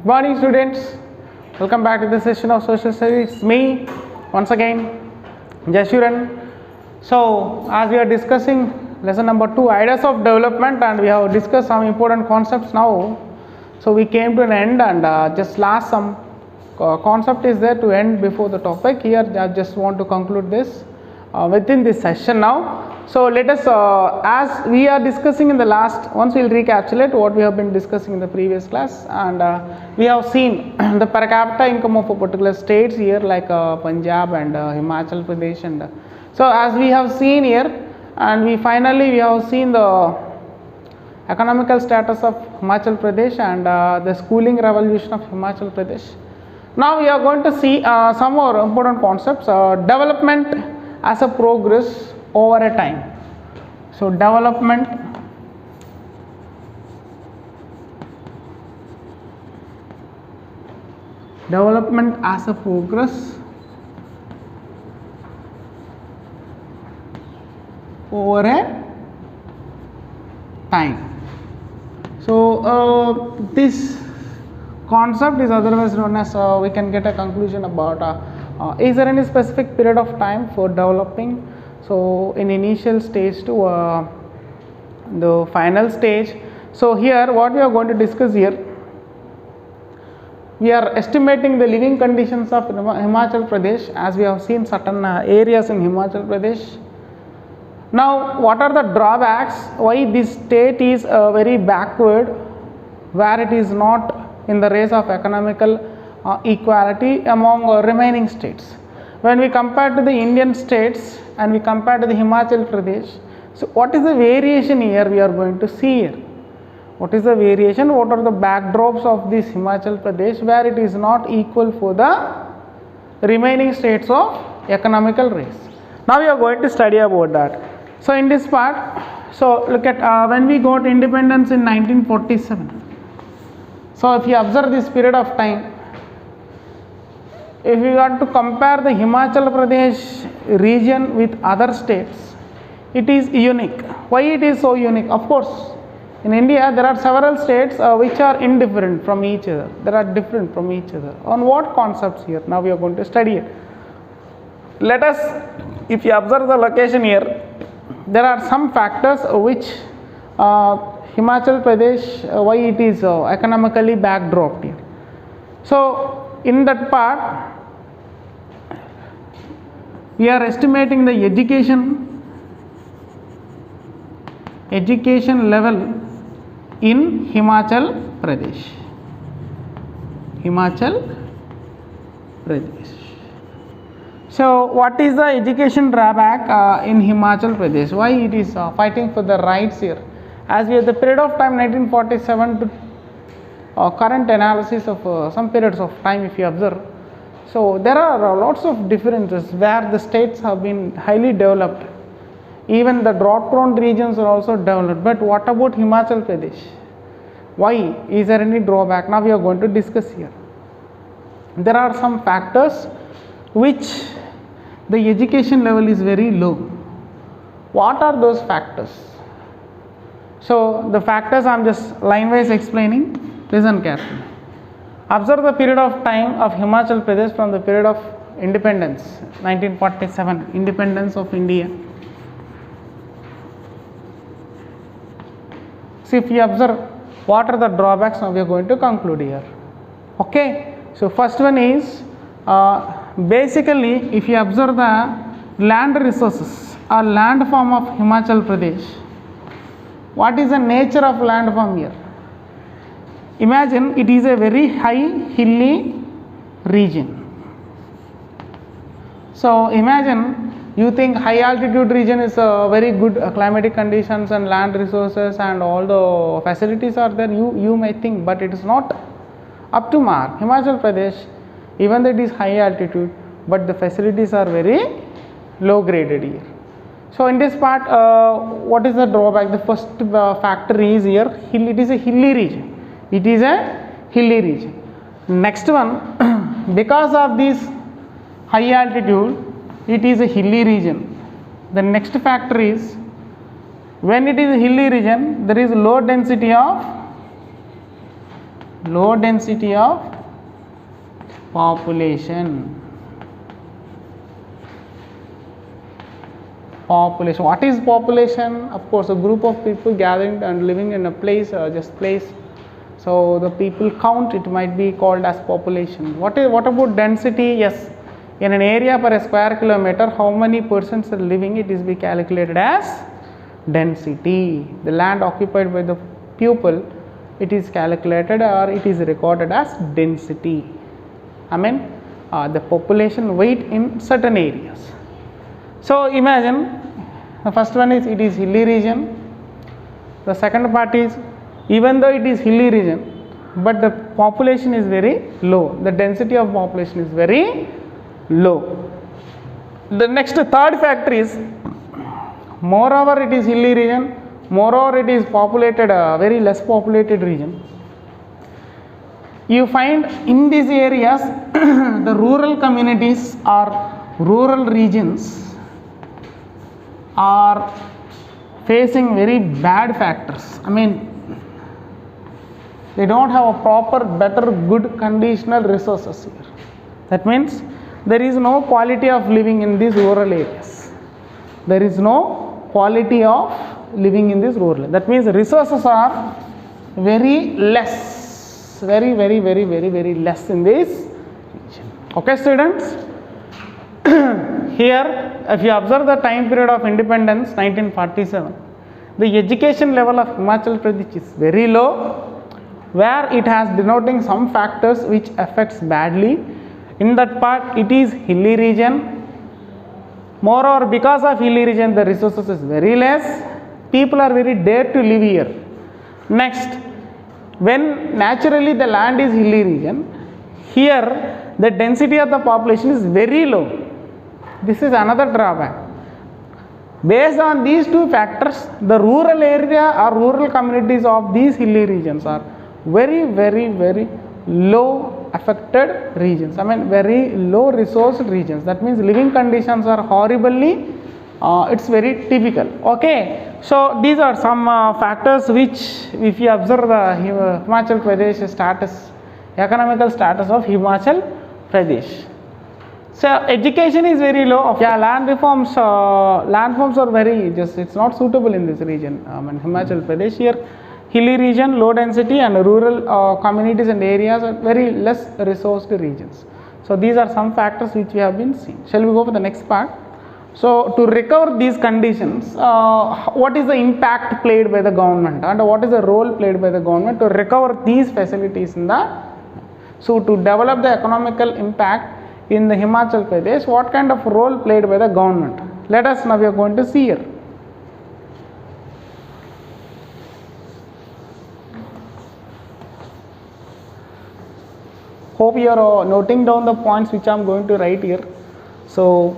Good morning, students. Welcome back to the session of social studies. It's me once again, Jashuran. So, as we are discussing lesson number 2, ideas of development, and we have discussed some important concepts now. So, we came to an end, and just last some concept is there to end before the topic. Here, I just want to conclude this within this session now. So, let us, as we are discussing in the last, once we will recapitulate what we have been discussing in the previous class, and we have seen the per capita income of a particular states here like Punjab and Himachal Pradesh, and so as we have seen here, and we have seen the economical status of Himachal Pradesh and the schooling revolution of Himachal Pradesh. Now we are going to see some more important concepts, development as a progress over a time. So, development as a progress over a time. So, this concept is otherwise known as we can get a conclusion about is there any specific period of time for developing. So, in initial stage to the final stage. So, here what we are going to discuss here, we are estimating the living conditions of Himachal Pradesh, as we have seen certain areas in Himachal Pradesh. Now, what are the drawbacks, why this state is very backward, where it is not in the race of economical equality among remaining states. When we compare to the Indian states and we compare to the Himachal Pradesh, so what is the variation here we are going to see here? What is the variation? What are the backdrops of this Himachal Pradesh where it is not equal for the remaining states of economical race? Now we are going to study about that. So in this part, so look at when we got independence in 1947. So if you observe this period of time, if we want to compare the Himachal Pradesh region with other states, it is unique. Why it is so unique? Of course, in India there are several states which are indifferent from each other. They are different from each other. On what concepts here? Now we are going to study it. Let us, if you observe the location here, there are some factors which Himachal Pradesh, why it is economically backdropped here. So in that part, we are estimating the education level in Himachal Pradesh. So what is the education drawback in Himachal Pradesh? Why it is fighting for the rights here? As we have the period of time 1947 to current analysis of some periods of time, if you observe, so there are lots of differences where the states have been highly developed. Even the drought prone regions are also developed. But what about Himachal Pradesh? Why? Is there any drawback? Now we are going to discuss here. There are some factors which the education level is very low. What are those factors? So the factors I am just line wise explaining. Listen carefully. Observe the period of time of Himachal Pradesh from the period of independence, 1947, independence of India. See, if you observe what are the drawbacks, now we are going to conclude here. Okay. So first one is basically if you observe the land resources or land form of Himachal Pradesh, what is the nature of land form here? Imagine it is a very high hilly region. So imagine you think high altitude region is very good climatic conditions and land resources and all the facilities are there, you may think, but it is not up to mark. Himachal Pradesh, even though it is high altitude, but the facilities are very low graded here. So in this part, what is the drawback? The first factor is here, it is a hilly region. It is a hilly region. Next one, because of this high altitude, it is a hilly region. The next factor is when it is a hilly region, there is low density of low density of population. Population. What is population? Of course, a group of people gathering and living in a place, just place. So the people count, it might be called as population. What about density? Yes, in an area per square kilometer, how many persons are living, it is be calculated as density. The land occupied by the people, it is calculated or it is recorded as density. I mean the population weight in certain areas. So imagine the first one is it is hilly region. The second part is even though it is hilly region, but the population is very low. The density of population is very low. The next third factor is moreover it is hilly region, moreover it is populated, very less populated region. You find in these areas the rural communities or rural regions are facing very bad factors. I mean, they don't have a proper, better, good conditional resources here. That means there is no quality of living in these rural areas. There is no quality of living in this rural. That means resources are very less, very less in this region. Okay, students? Here, if you observe the time period of independence, 1947, the education level of Himachal Pradesh is very low, where it has denoting some factors which affects badly. In that part, it is hilly region. Moreover, because of hilly region, the resources is very less. People are very dare to live here. Next, when naturally the land is hilly region, here the density of the population is very low. This is another drawback. Based on these two factors, the rural area or rural communities of these hilly regions are very low affected regions. I mean very low resourced regions. That means living conditions are horribly, it's very typical. Okay, so these are some factors which, if you observe the Himachal Pradesh status, economical status of Himachal Pradesh. So education is very low. Yeah, land reforms are very it's not suitable in this region. In Himachal Pradesh here, hilly region, low density, and rural communities and areas are very less resourced regions. So these are some factors which we have been seeing. Shall we go for the next part? So to recover these conditions, what is the impact played by the government and what is the role played by the government to recover these facilities in the, so to develop the economical impact in the Himachal Pradesh, what kind of role played by the government? Let us now we are going to see here. Hope you are noting down the points which I am going to write here. So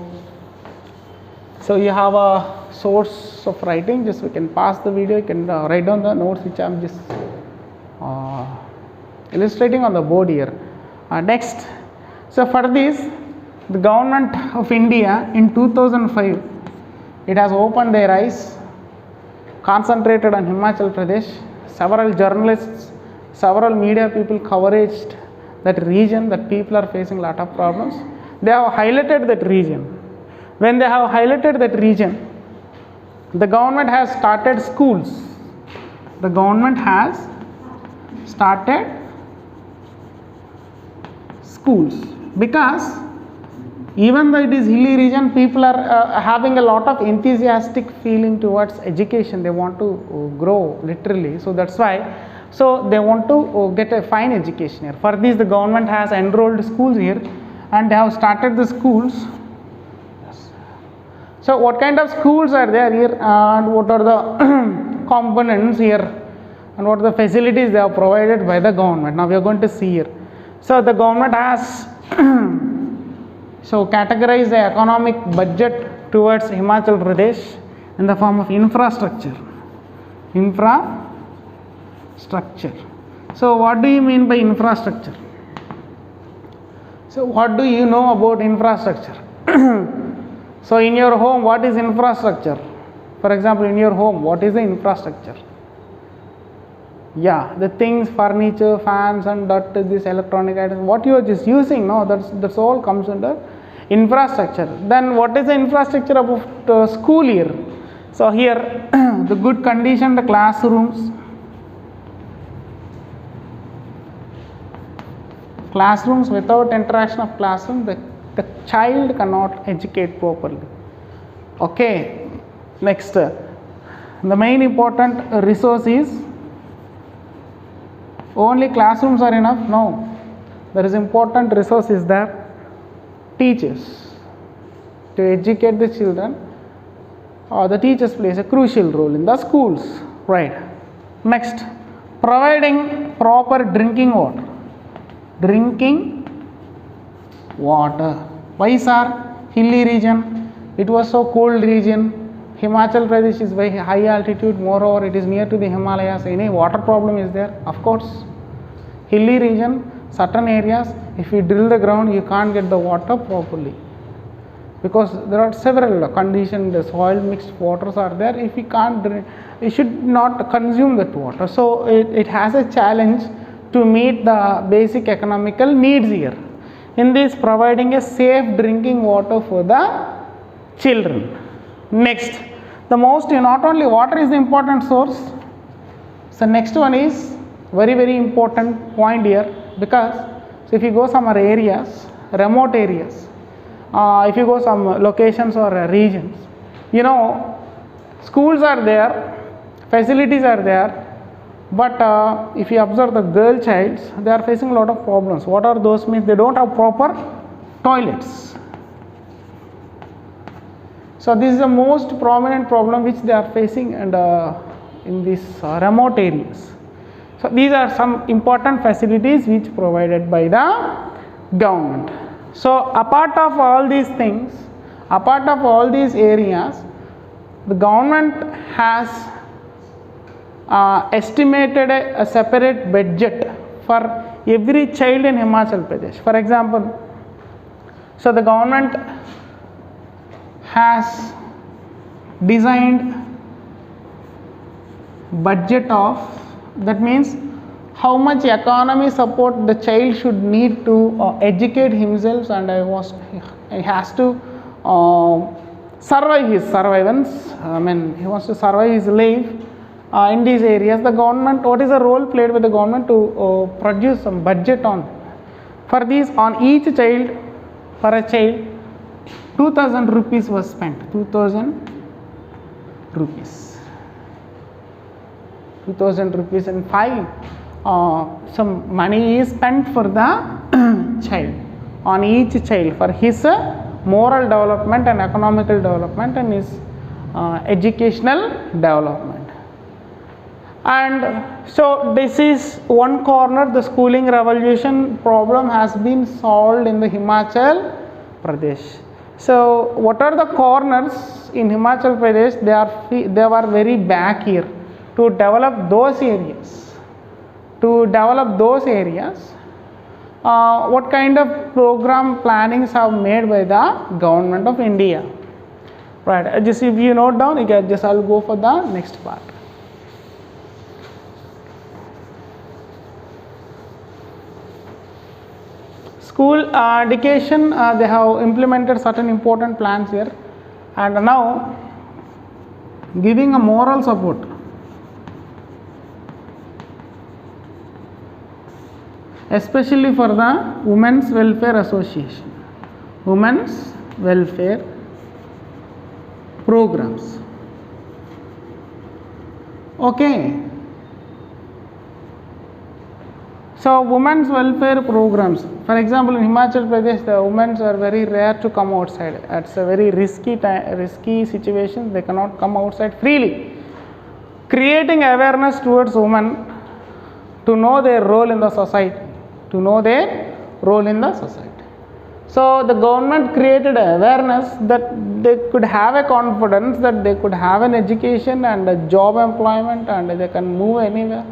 you have a source of writing. Just we can pause the video. You can write down the notes which I am just illustrating on the board here. Next. So for this, the government of India in 2005, it has opened their eyes, concentrated on Himachal Pradesh. Several journalists, several media people covered that region, that people are facing a lot of problems. They have highlighted that region. When they have highlighted that region, the government has started schools. The government has started schools. Because even though it is hilly region, people are having a lot of enthusiastic feeling towards education. They want to grow literally. So that's why. So they want to get a fine education here. For this, the government has enrolled schools here, and they have started the schools. So what kind of schools are there here, and what are the components here, and what are the facilities they have provided by the government? Now we are going to see here. So the government has categorize the economic budget towards Himachal Pradesh in the form of infrastructure. So what do you mean by infrastructure? So what do you know about infrastructure? So in your home, what is infrastructure? For example, in your home, what is the infrastructure? Yeah, the things, furniture, fans, and that this electronic items, what you are just using, no, that's all comes under infrastructure. Then what is the infrastructure of the school year? So here the good condition, the classrooms without interaction of classroom, the child cannot educate properly. Okay, next, the main important resource is only classrooms are enough? No, there is important resource is there, teachers. To educate the children, the teachers plays a crucial role in the schools, right? Next, providing proper drinking water. Why, sir? Hilly region, it was so cold region. Himachal Pradesh is very high altitude, moreover it is near to the Himalayas. Any water problem is there? Of course. Hilly region, certain areas, if you drill the ground, you can't get the water properly, because there are several conditions, the soil mixed waters are there. If you can't drink, you should not consume that water. So it has a challenge to meet the basic economical needs here. In this, providing a safe drinking water for the children. Next, the most, not only water is the important source. So next one is very important point here, because so if you go some areas, remote areas, if you go some locations or regions, you know, schools are there, facilities are there, but if you observe the girl childs, they are facing a lot of problems. What are those? Means they don't have proper toilets. So this is the most prominent problem which they are facing, and in these remote areas. So these are some important facilities which provided by the government. So apart of all these things, apart of all these areas, the government has estimated a separate budget for every child in Himachal Pradesh. For example, so the government has designed budget of, that means how much economy support the child should need to educate himself, and he has to survive his survivance. I mean, he wants to survive his life in these areas. The government, what is the role played by the government to produce some budget on for these? On each child, for a child, 2000 rupees was spent. 2000 rupees. 2000 rupees and 5 some money is spent for the child, on each child, for his moral development and economical development and his educational development. And so this is one corner, the schooling revolution problem has been solved in the Himachal Pradesh. So what are the corners in Himachal Pradesh? They were very back here to develop those areas. What kind of program plannings have made by the government of India? Right. Just if you note down, you can just I'll go for the next part. School education, they have implemented certain important plans here, and now giving a moral support. Especially for the Women's Welfare Association, Women's Welfare programs. Okay. So women's welfare programs, for example, in Himachal Pradesh, the women are very rare to come outside. It's a very risky situation. They cannot come outside freely. Creating awareness towards women to know their role in the society. So the government created awareness that they could have a confidence, that they could have an education and a job employment, and they can move anywhere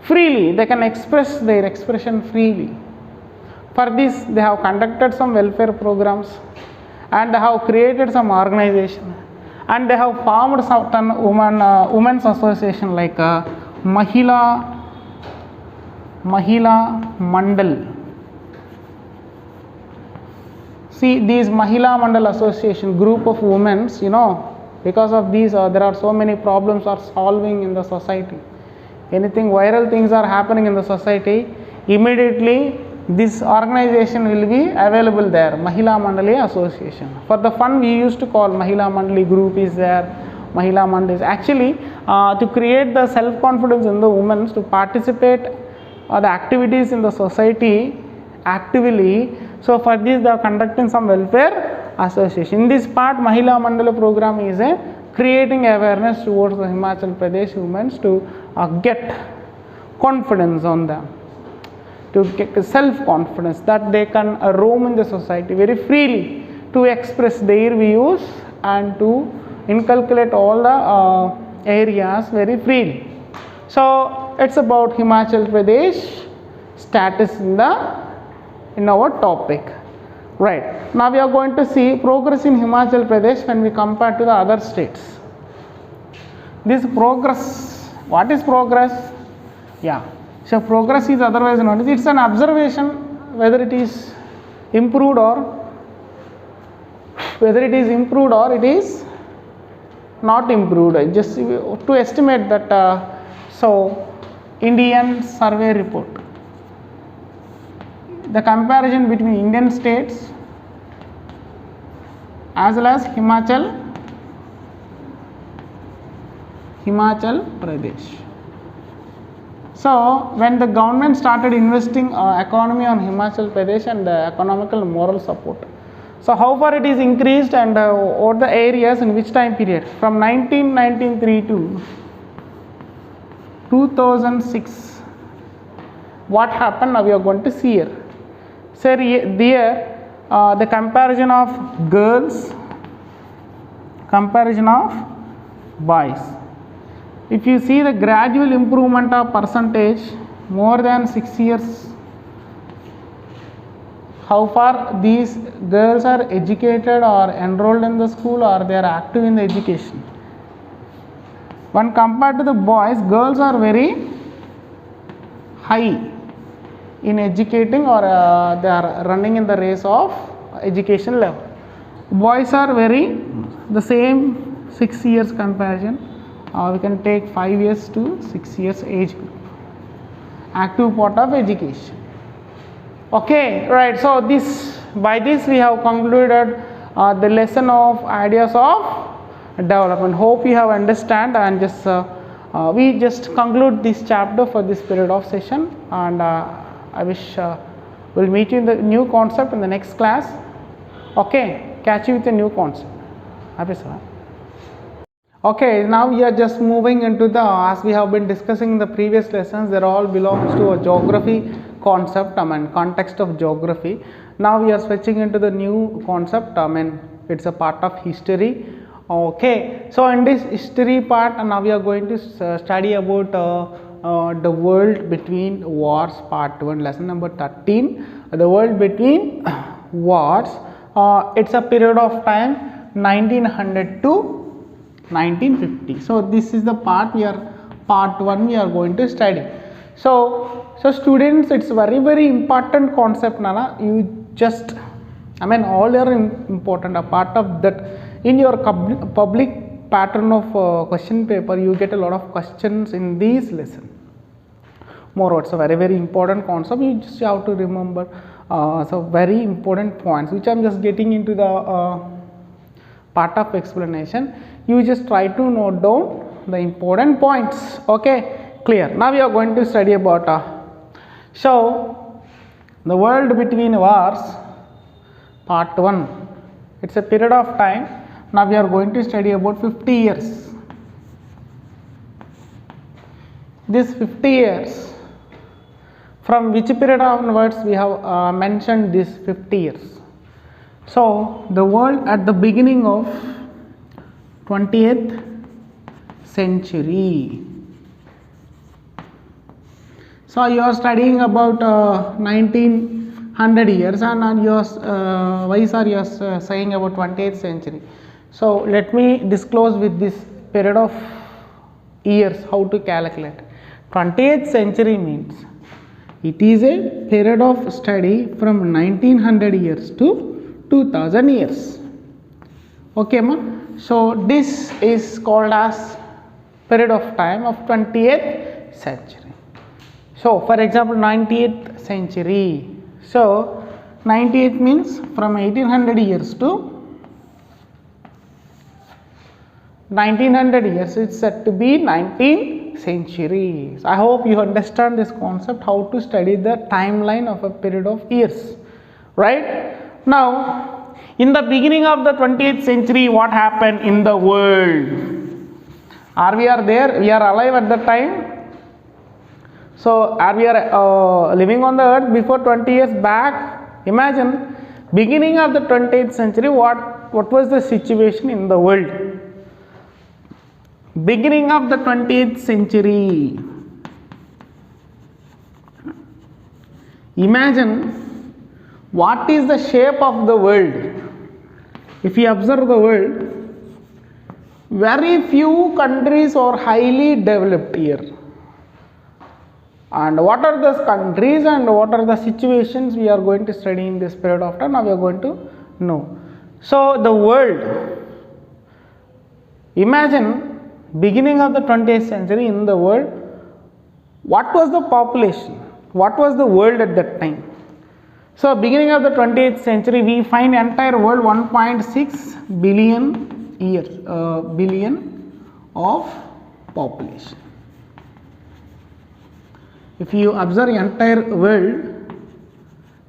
freely. They can express their expression freely. For this, they have conducted some welfare programs, and they have created some organization, and they have formed certain women's association like Mahila Mahila Mandal. See, these Mahila Mandal Association, group of women, you know, because of these there are so many problems are solving in the society. Anything viral things are happening in the society, immediately this organization will be available there, Mahila Mandali Association. For the fun we used to call Mahila Mandali group is there, Mahila Mandali is actually to create the self-confidence in the women to participate the activities in the society actively. So for this they are conducting some welfare association. In this part Mahila Mandala program is a creating awareness towards the Himachal Pradesh women to get confidence on them, to get self-confidence that they can roam in the society very freely, to express their views and to inculcate all the areas very freely. So it's about Himachal Pradesh status in our topic. Right, now we are going to see progress in Himachal Pradesh when we compare to the other states. This progress, what is progress? Yeah, so progress is otherwise known as, it's an observation whether it is improved or it is not improved. Just to estimate that, so Indian survey report, the comparison between Indian states as well as Himachal Pradesh. So when the government started investing economy on Himachal Pradesh and economical moral support, so how far it is increased and what the areas in which time period? From 1993 to 2006, what happened now we are going to see here. So there the comparison of girls, comparison of boys. If you see the gradual improvement of percentage more than 6 years, how far these girls are educated or enrolled in the school or they are active in the education. When compared to the boys, girls are very high in educating or they are running in the race of education level. Boys are very the same 6 years comparison, we can take 5 years to 6 years age group, active part of education. Okay, right, so by this we have concluded the lesson of ideas of development. Hope you have understand, and just we just conclude this chapter for this period of session, and I wish we'll meet you in the new concept in the next class. Okay, catch you with a new concept. Happy sir. Okay, now we are just moving into the, as we have been discussing in the previous lessons, they all belongs to a geography concept, context of geography. Now we are switching into the new concept, it's a part of history. Okay, so in this history part, now we are going to study about the world between wars, part 1, lesson number 13, the world between wars. It's a period of time 1900 to 1950. So this is the part part 1 we are going to study. So students, it's very important concept, Nana. You just, all are important. A part of that, in your public pattern of question paper, you get a lot of questions in these lessons. Moreover, it's a very important concept. You just have to remember so very important points, which I am just getting into the part of explanation. You just try to note down the important points. Okay, clear. Now we are going to study about so the world between wars, part 1. It's a period of time. Now we are going to study about 50 years. This 50 years, from which period onwards we have mentioned this 50 years. So the world at the beginning of 20th century. So you are studying about 1900 years, and you are why are you saying about 20th century? So let me disclose with this period of years how to calculate. 20th century means It is a period of study from 1900 years to 2000 years. Okay ma? So this is called as period of time of 20th century. So for example 90th century, so 98 means from 1800 years to 1900 years, it's said to be 19th century. I hope you understand this concept, how to study the timeline of a period of years, right? Now in the beginning of the 20th century, what happened in the world? We are there, we are alive at that time. So are we living on the earth before 20 years back? Imagine beginning of the 20th century, what was the situation in the world? Beginning of the 20th century, imagine what is the shape of the world. If you observe the world, very few countries are highly developed here. And what are those countries and what are the situations we are going to study in this period of time? Now we are going to know. So the world, imagine beginning of the 20th century in the world, what was the population? What was the world at that time? So beginning of the 20th century, we find entire world 1.6 billion billion of population. If you observe entire world,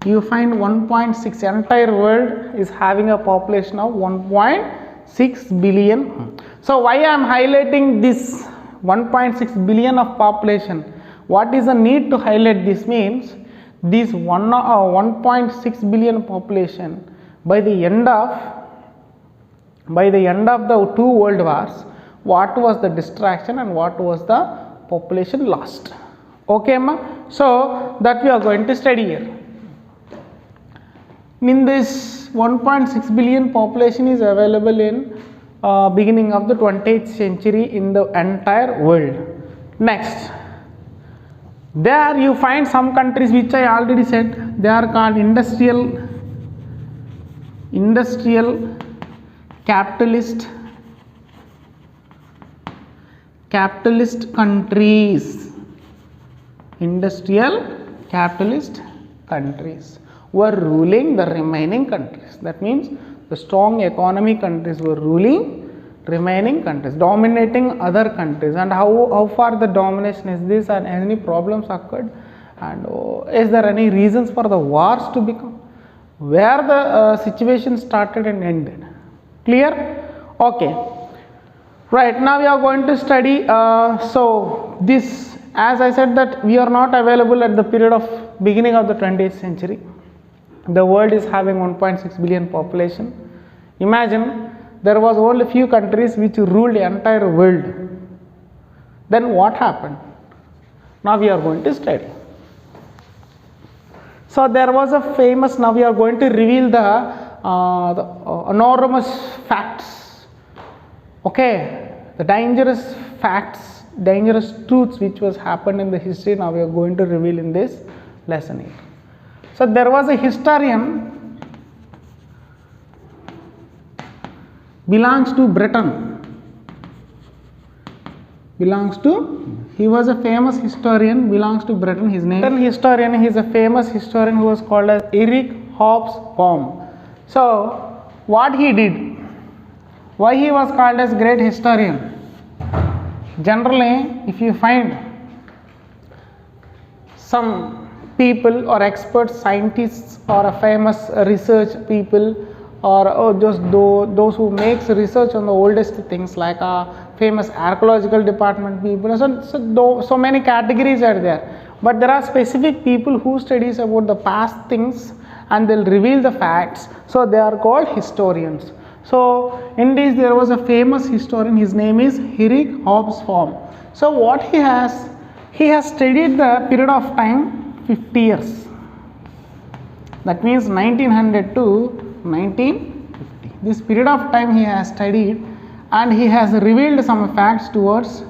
you find 1.6, entire world is having a population of 1.6 billion. So why I am highlighting this 1.6 billion of population? What is the need to highlight this? Means this 1.6 billion population, by the end of the two world wars, what was the distraction and what was the population lost? Okay ma? So that we are going to study here. In this 1.6 billion population is available in beginning of the 20th century in the entire world. Next, there you find some countries which I already said, they are called industrial capitalist countries. Industrial capitalist countries were ruling the remaining countries. That means the strong economy countries were ruling remaining countries, dominating other countries. And how far the domination is this, and any problems occurred, and is there any reasons for the wars to become, where the situation started and ended? Clear? Okay, right. Now we are going to study so this, as I said that we are not available at the period of beginning of the 20th century. The world is having 1.6 billion population. Imagine there was only few countries which ruled the entire world. Then what happened? Now we are going to study. So there was a famous, now we are going to reveal the enormous facts, okay, the dangerous facts, dangerous truths which was happened in the history. Now we are going to reveal in this lesson here. So there was a historian belongs to Britain, he was a famous historian, belongs to Britain. His name historian, he is a famous historian who was called as Eric Hobsbawm. So what he did, why he was called as great historian? Generally if you find some people or experts, scientists or a famous research people, or just those who makes research on the oldest things, like famous archaeological department people, so many categories are there, but there are specific people who studies about the past things and they'll reveal the facts, so they are called historians. So in this there was a famous historian, his name is Eric Hobsbawm. So what he has studied the period of time 50 years, that means 1900 to 1950. This period of time he has studied, and he has revealed some facts towards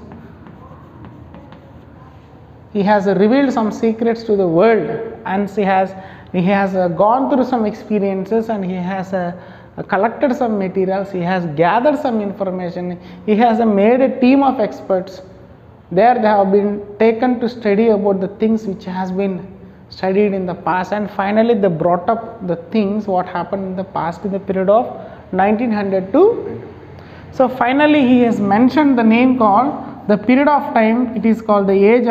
he has revealed some secrets to the world, and he has gone through some experiences, and he has collected some materials, he has gathered some information, he has made a team of experts. There they have been taken to study about the things which has been studied in the past, and finally they brought up the things what happened in the past in the period of 1900 to. So finally he has mentioned the name called the period of time, it is called the age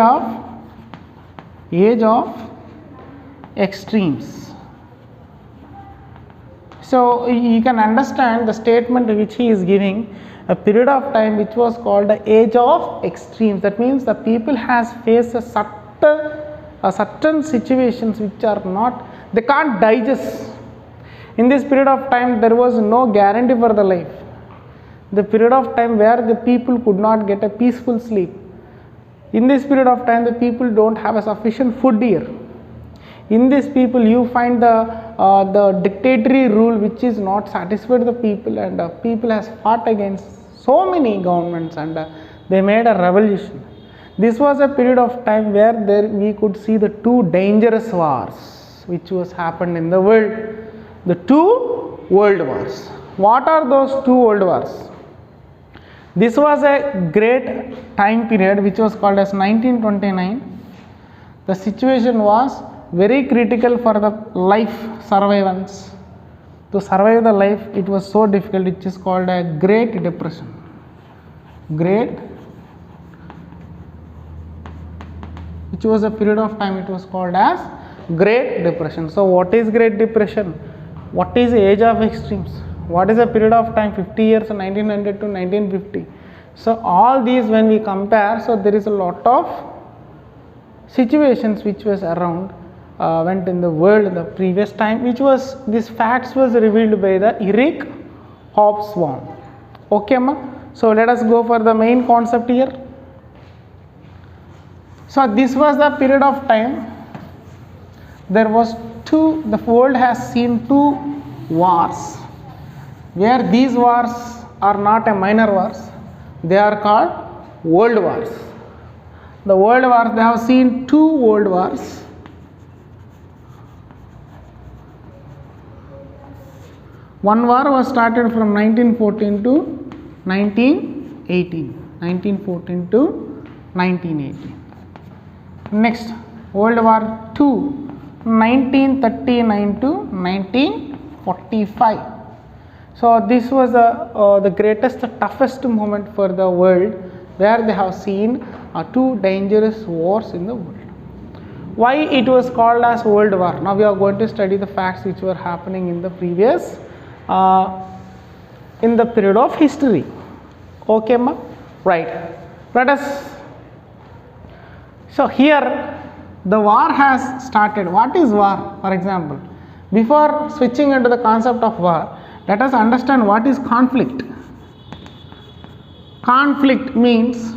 of extremes. So you can understand the statement which he is giving, a period of time which was called the age of extremes. That means the people has faced a certain situations which are not, they can't digest. In this period of time there was no guarantee for the life. The period of time where the people could not get a peaceful sleep. In this period of time the people don't have a sufficient food here. In this people you find the dictatorial rule which is not satisfied the people, and people has fought against so many governments, and they made a revolution. This was a period of time where we could see the two dangerous wars which was happened in the world, the two world wars. What are those two world wars? This was a great time period which was called as 1929. The situation was very critical for the life survivance. To survive the life, it was so difficult, which is called a Great Depression. Which was a period of time, it was called as Great Depression. So what is Great Depression? What is the age of extremes? What is the period of time, 50 years, 1900 to 1950? So all these when we compare, so there is a lot of situations which was around went in the world in the previous time, which was, this facts was revealed by the Eric Hobsbawm. Okay ma? So let us go for the main concept here. So this was the period of time, there was the world has seen two wars, where these wars are not a minor wars, they are called world wars. The world wars, they have seen two world wars. One war was started from 1914 to 1918. 1914 to 1918. Next, World War II, 1939 to 1945. So this was the greatest, toughest moment for the world, where they have seen two dangerous wars in the world. Why it was called as World War? Now we are going to study the facts which were happening in the previous, in the period of history. Okay ma? Right. Let us. So here the war has started. What is war? For example, before switching into the concept of war, let us understand what is conflict. Conflict means,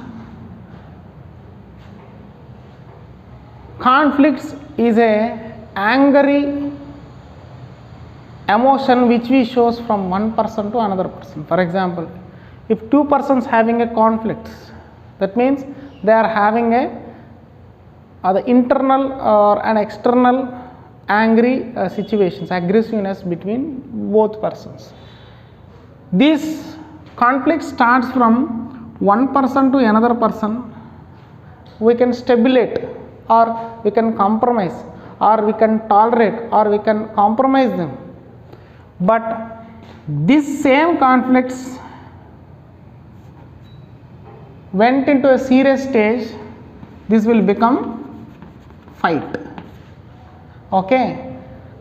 conflicts is a angry emotion which we shows from one person to another person. For example, if two persons having a conflict, that means they are having the internal or an external angry situations, aggressiveness between both persons. This conflict starts from one person to another person. We can stabilize, or we can compromise, or we can tolerate, or we can compromise them. But this same conflicts went into a serious stage, this will become fight. Okay,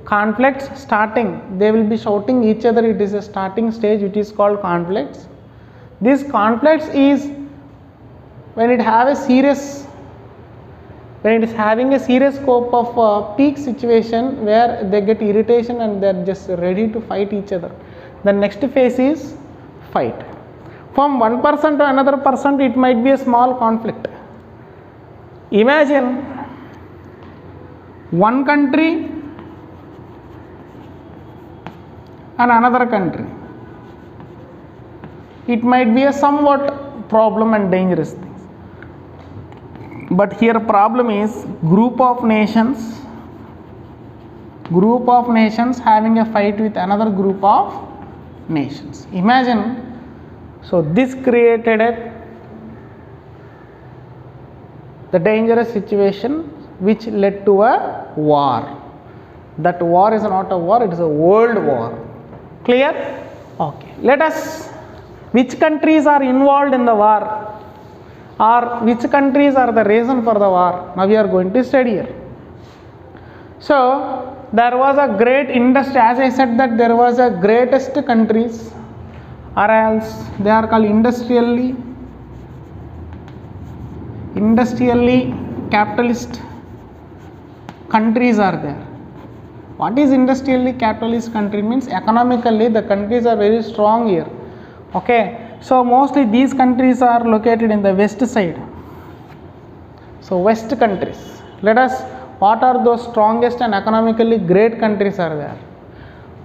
conflicts starting, they will be shouting each other, it is a starting stage, it is called conflicts. This conflicts is when it have a serious, when it is having a serious scope of peak situation where they get irritation and they are just ready to fight each other. The next phase is fight. From one person to another person, it might be a small conflict. Imagine one country and another country. It might be a somewhat problem and dangerous thing. but here problem is group of nations having a fight with another group of nations. Imagine, so this created the dangerous situation which led to a war. That war is not a war, it is a world war. Clear? Okay. Let us, which countries are involved in the war, or which countries are the reason for the war? Now we are going to study here. So there was a great industry, as I said that there was a greatest countries, or else they are called industrially capitalist countries are there. What is industrially capitalist country? Means economically the countries are very strong here. Okay, so mostly these countries are located in the west side. So west countries. Let us, what are those strongest and economically great countries are there?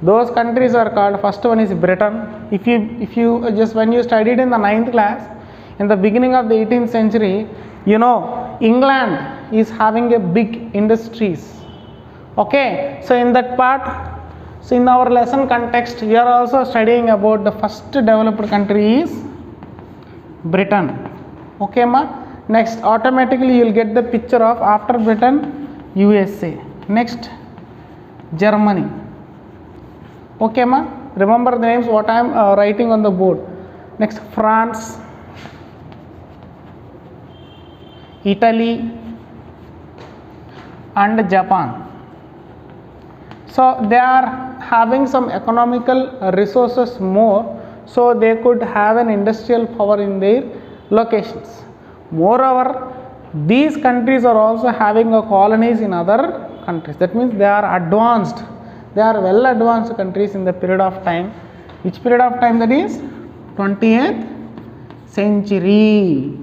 Those countries are called, first one is Britain. If you just, when you studied in the 9th class, in the beginning of the 18th century, you know, England is having a big industries. Okay, so in that part, so in our lesson context, we are also studying about the first developed country is Britain. Okay ma? Next, automatically you will get the picture of, after Britain, USA. Next, Germany. Okay ma? Remember the names what I am writing on the board. Next, France, Italy and Japan. So they are having some economical resources more, so they could have an industrial power in their locations. Moreover, these countries are also having a colonies in other countries. That means they are advanced, they are well advanced countries in the period of time. Which period of time that is? 20th century.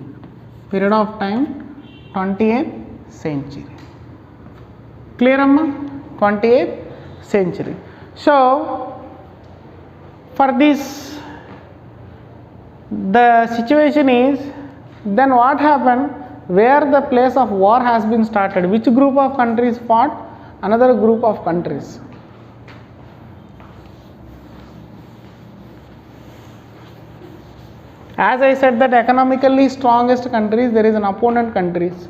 Period of time 20th century. Clear amma? 20th century. So for this, the situation is, then what happened, where the place of war has been started, which group of countries fought? Another group of countries. As I said that economically strongest countries, there is an opponent countries,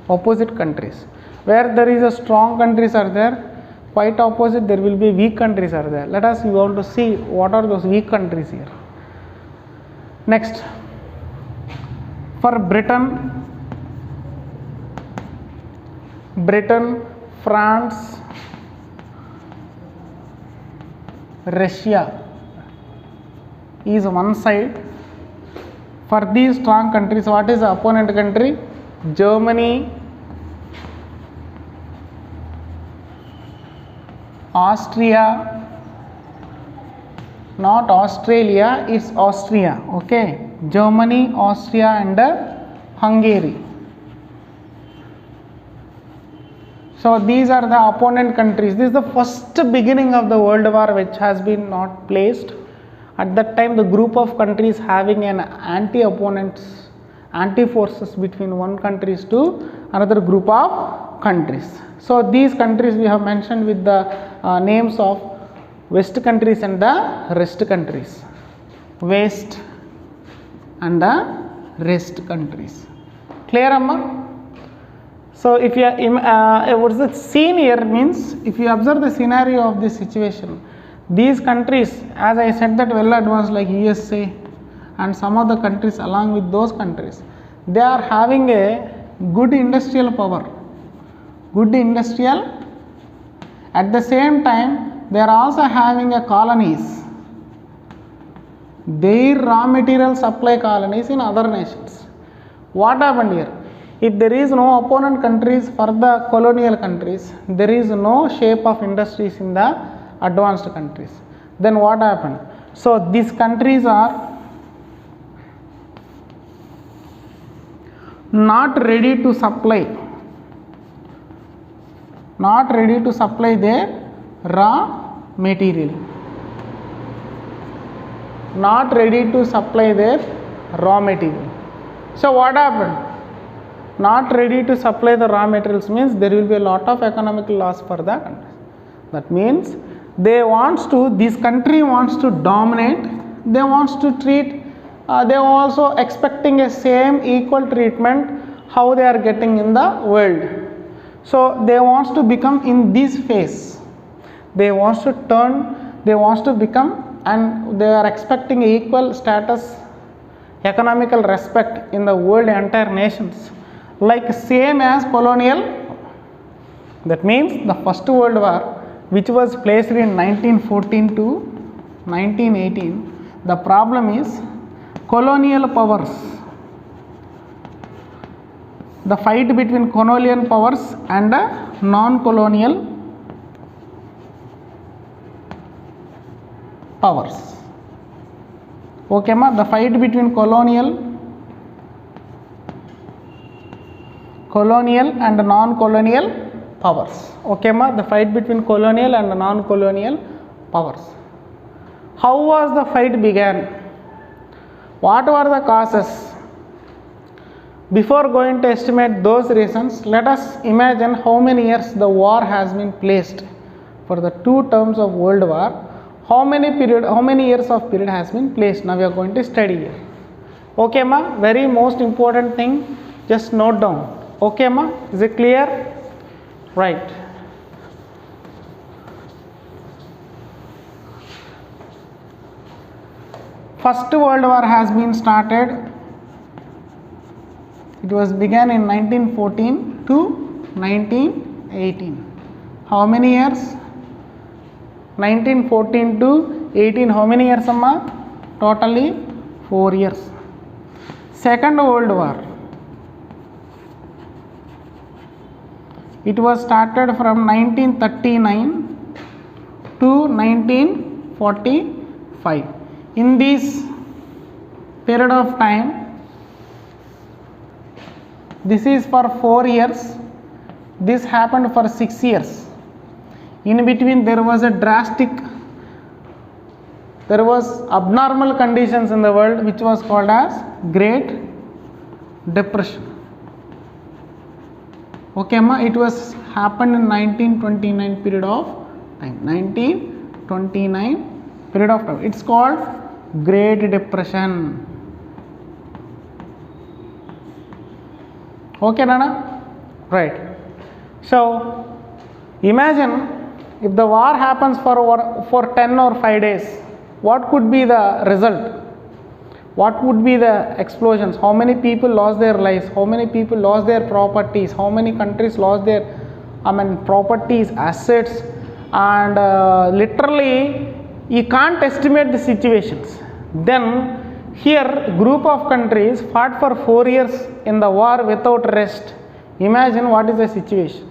opposite countries. Where there is a strong countries are there, quite opposite there will be weak countries are there. Let us, we want to see what are those weak countries here. Next, for Britain, France, Russia is one side. For these strong countries, what is the opponent country? Germany, Austria, not Australia, it's Austria. Okay, Germany, Austria and Hungary. So these are the opponent countries. This is the first beginning of the world war which has been not placed. At that time, the group of countries having an anti-opponents, anti-forces between one countries to another group of countries. So these countries we have mentioned with the names of West countries and the rest countries. West and the rest countries. Clear amma? So if you what's the scene here means, if you observe the scenario of this situation, these countries, as I said that well advanced like USA and some of the countries along with those countries, they are having a good industrial power, good industrial, at the same time they are also having a colonies, their raw material supply colonies in other nations. What happened here? If there is no opponent countries for the colonial countries, there is no shape of industries in the advanced countries. Then what happened? So these countries are not ready to supply their raw material, not ready to supply their raw material. So what happened? not ready to supply the raw materials means there will be a lot of economic loss for the country. That means this country wants to dominate, they wants to treat, they are also expecting a same equal treatment how they are getting in the world. So they wants to become in this phase, they wants to turn, they wants to become, and they are expecting equal status, economical respect in the world entire nations, like same as colonial. That means the First World War, which was placed in 1914 to 1918, the problem is colonial powers, the fight between colonial powers and non-colonial powers. Okay ma, the fight between colonial and non-colonial powers. Okay ma, the fight between colonial and non-colonial powers. How was the fight began? What were the causes? Before going to estimate those reasons, let us imagine how many years the war has been placed. For the 2 terms of World War, how many years of period has been placed? Now we are going to study here. Okay ma, very most important thing, just note down. Okay ma, is it clear? Right. First World War has been started. It was began in 1914 to 1918. How many years? 1914 to 18. How many years amma? Totally 4 years. Second World War. It was started from 1939 to 1945. In this period of time, this is for 4 years, this happened for 6 years. In between there was abnormal conditions in the world, which was called as Great Depression. Okay ma, it was happened in 1929 period of time. 1929 period of time. It's called Great Depression. Okay Nana? Right. So imagine if the war happens for 10 or 5 days, what could be the result? What would be the explosions? How many people lost their lives? How many people lost their properties? How many countries lost their properties, assets, and literally you can't estimate the situations. Then here group of countries fought for 4 years in the war without rest. Imagine what is the situation.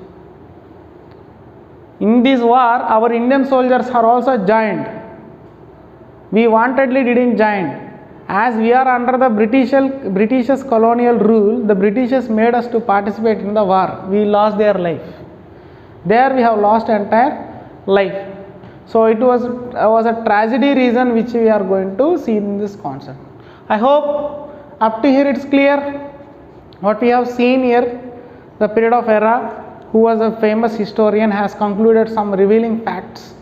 In this war our Indian soldiers are also joined. We wantedly didn't join. As we are under the British's colonial rule, the Britishers made us to participate in the war. We lost their life. There we have lost entire life. So it was a tragedy reason which we are going to see in this concept. I hope up to here it's clear what we have seen here. The period of era, who was a famous historian, has concluded some revealing facts,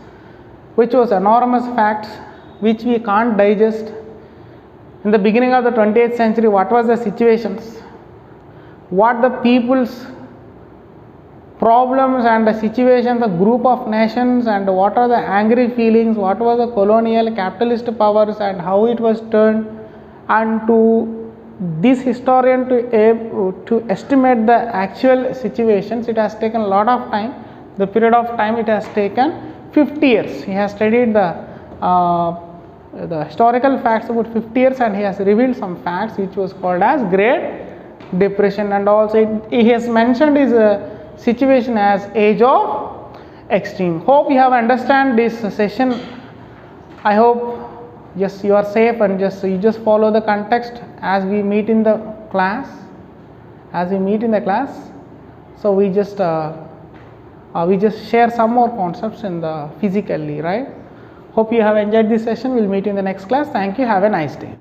which was enormous facts which we can't digest. In the beginning of the 20th century, what was the situations, what the people's problems and the situations, the group of nations, and what are the angry feelings, what was the colonial capitalist powers and how it was turned. And to this historian to estimate the actual situations, it has taken a lot of time. The period of time it has taken 50 years. He has studied the historical facts about 50 years, and he has revealed some facts which was called as Great Depression. And also he has mentioned his situation as age of extreme. Hope you have understand this session. I hope just you are safe and you just follow the context as we meet in the class. So we just share some more concepts in the physically, right? Hope you have enjoyed this session. We'll meet you in the next class. Thank you. Have a nice day.